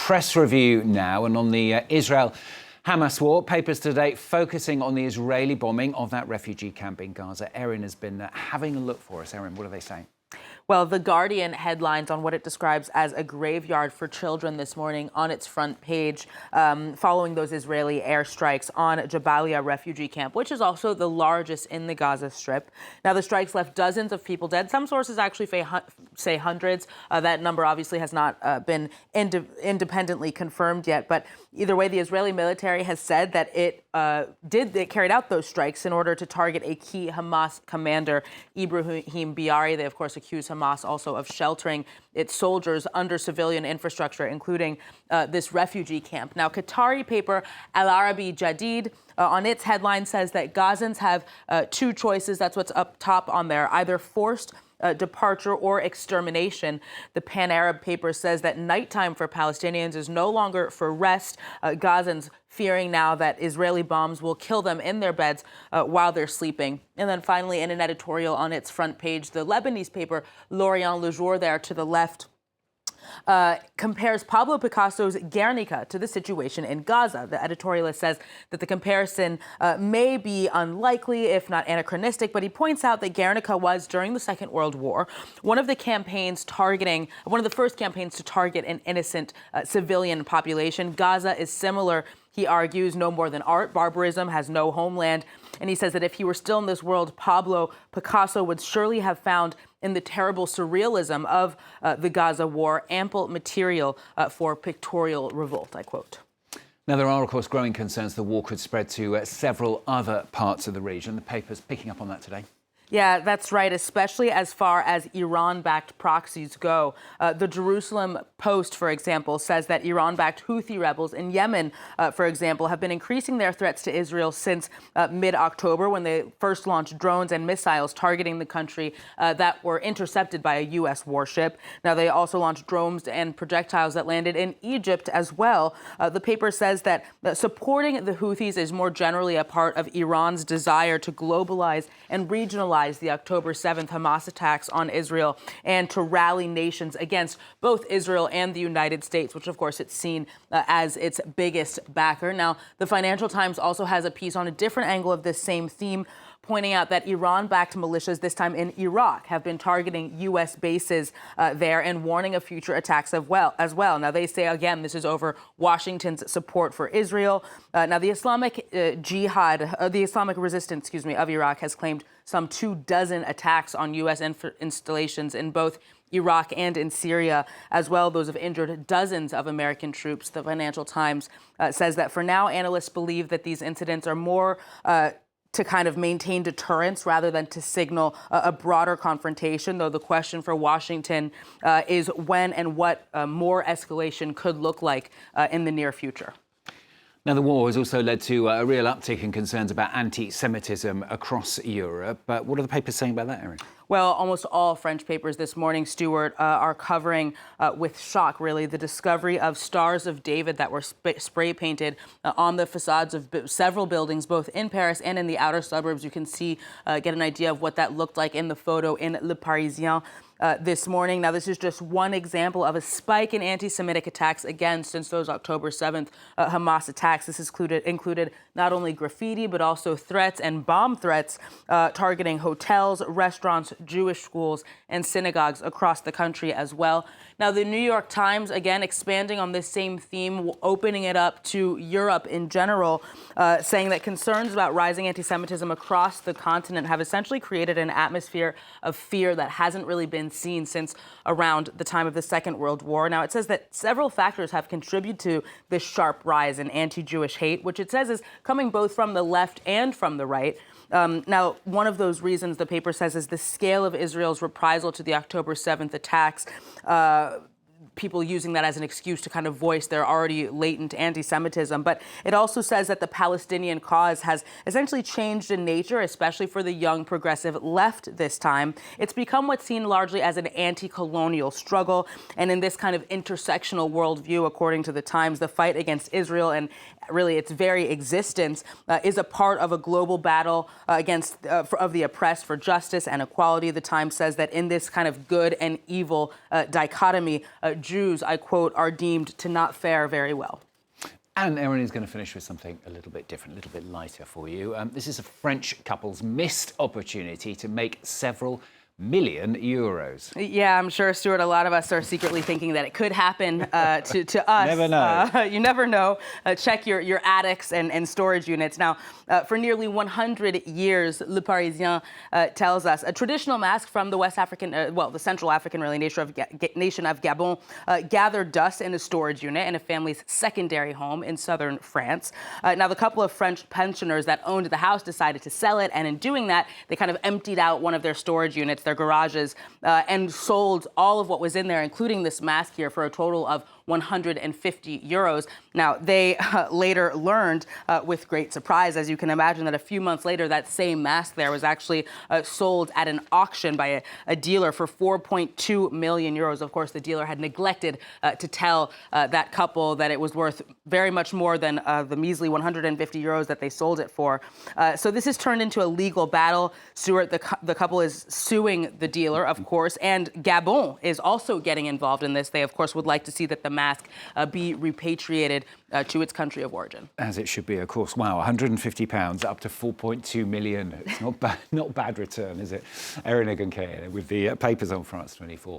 press review now, and on the Israel-Hamas war, papers today focusing on the Israeli bombing of that refugee camp in Gaza. Erin has been having a look for us. Erin, what are they saying? Well, The Guardian headlines on what it describes as a graveyard for children this morning on its front page, following those Israeli airstrikes on Jabalia refugee camp, which is also the largest in the Gaza Strip. Now, the strikes left dozens of people dead. Some sources actually say hundreds. That number obviously has not been independently confirmed yet. But either way, the Israeli military has said that it carried out those strikes in order to target a key Hamas commander, Ibrahim Biari. They, of course, accuse Hamas also of sheltering its soldiers under civilian infrastructure, including this refugee camp. Now, Qatari paper Al Arabi Jadid on its headline says that Gazans have two choices. That's what's up top on there: either forced departure or extermination. The Pan-Arab paper says that nighttime for Palestinians is no longer for rest. Gazans fearing now that Israeli bombs will kill them in their beds while they're sleeping. And then finally, in an editorial on its front page, the Lebanese paper L'Orient Le Jour there to the left compares Pablo Picasso's Guernica to the situation in Gaza. The editorialist says that the comparison may be unlikely, if not anachronistic, but he points out that Guernica was, during the Second World War, one of the first campaigns to target an innocent civilian population. Gaza is similar, he argues, no more than art. Barbarism has no homeland. And he says that if he were still in this world, Pablo Picasso would surely have found in the terrible surrealism of the Gaza war ample material for pictorial revolt, I quote. Now, there are, of course, growing concerns the war could spread to several other parts of the region. The paper's picking up on that today. Yeah, that's right, especially as far as Iran-backed proxies go. The Jerusalem Post, for example, says that Iran-backed Houthi rebels in Yemen, for example, have been increasing their threats to Israel since mid-October, when they first launched drones and missiles targeting the country that were intercepted by a U.S. warship. Now, they also launched drones and projectiles that landed in Egypt as well. The paper says that supporting the Houthis is more generally a part of Iran's desire to globalize and regionalize the October 7th Hamas attacks on Israel and to rally nations against both Israel and the United States, which, of course, it's seen as its biggest backer. Now, the Financial Times also has a piece on a different angle of this same theme, pointing out that Iran-backed militias, this time in Iraq, have been targeting U.S. bases there and warning of future attacks as well. Now, they say, again, this is over Washington's support for Israel. Now, the Islamic the Islamic resistance, of Iraq has claimed some 24 attacks on U.S. installations in both Iraq and in Syria as well. Those have injured dozens of American troops. The Financial Times says that for now, analysts believe that these incidents are more to kind of maintain deterrence rather than to signal a broader confrontation, though the question for Washington is when and what more escalation could look like in the near future. Now, the war has also led to a real uptick in concerns about anti-Semitism across Europe. But what are the papers saying about that, Erin? Well, almost all French papers this morning, Stuart, are covering with shock, really, the discovery of Stars of David that were spray painted on the facades of several buildings, both in Paris and in the outer suburbs. You can get an idea of what that looked like in the photo in Le Parisien this morning. Now, this is just one example of a spike in anti-Semitic attacks, again, since those October 7th Hamas attacks. This included not only graffiti, but also threats and bomb threats targeting hotels, restaurants, Jewish schools, and synagogues across the country as well. Now, the New York Times, again, expanding on this same theme, opening it up to Europe in general, saying that concerns about rising anti-Semitism across the continent have essentially created an atmosphere of fear that hasn't really been seen since around the time of the Second World War. Now, it says that several factors have contributed to this sharp rise in anti-Jewish hate, which it says is coming both from the left and from the right. Now, one of those reasons, the paper says, is the scale of Israel's reprisal to the October 7th attacks. People using that as an excuse to kind of voice their already latent anti-Semitism. But it also says that the Palestinian cause has essentially changed in nature, especially for the young progressive left this time. It's become what's seen largely as an anti-colonial struggle. And in this kind of intersectional worldview, according to the Times, the fight against Israel and really its very existence is a part of a global battle of the oppressed for justice and equality. The Times says that in this kind of good and evil dichotomy, Jews, I quote, are deemed to not fare very well. And Erin is going to finish with something a little bit different, a little bit lighter for you. This is a French couple's missed opportunity to make several million euros. Yeah, I'm sure, Stuart, a lot of us are secretly thinking that it could happen to us. Never know. You never know. Check your attics and storage units. Now, for nearly 100 years, Le Parisien tells us a traditional mask from the West African, the Central African really nation of Gabon gathered dust in a storage unit in a family's secondary home in southern France. Now, the couple of French pensioners that owned the house decided to sell it, and in doing that, they kind of emptied out one of their storage units, their garages, and sold all of what was in there, including this mask here, for a total of 150 euros. Now, they later learned with great surprise, as you can imagine, that a few months later, that same mask there was actually sold at an auction by a dealer for 4.2 million euros. Of course, the dealer had neglected to tell that couple that it was worth very much more than the measly 150 euros that they sold it for. So this has turned into a legal battle. Stuart, the couple is suing the dealer, of course, and Gabon is also getting involved in this. They, of course, would like to see that the mask be repatriated to its country of origin. As it should be, of course. Wow, £150 up to 4.2 million. It's not bad return, is it? Erin with the papers on France 24.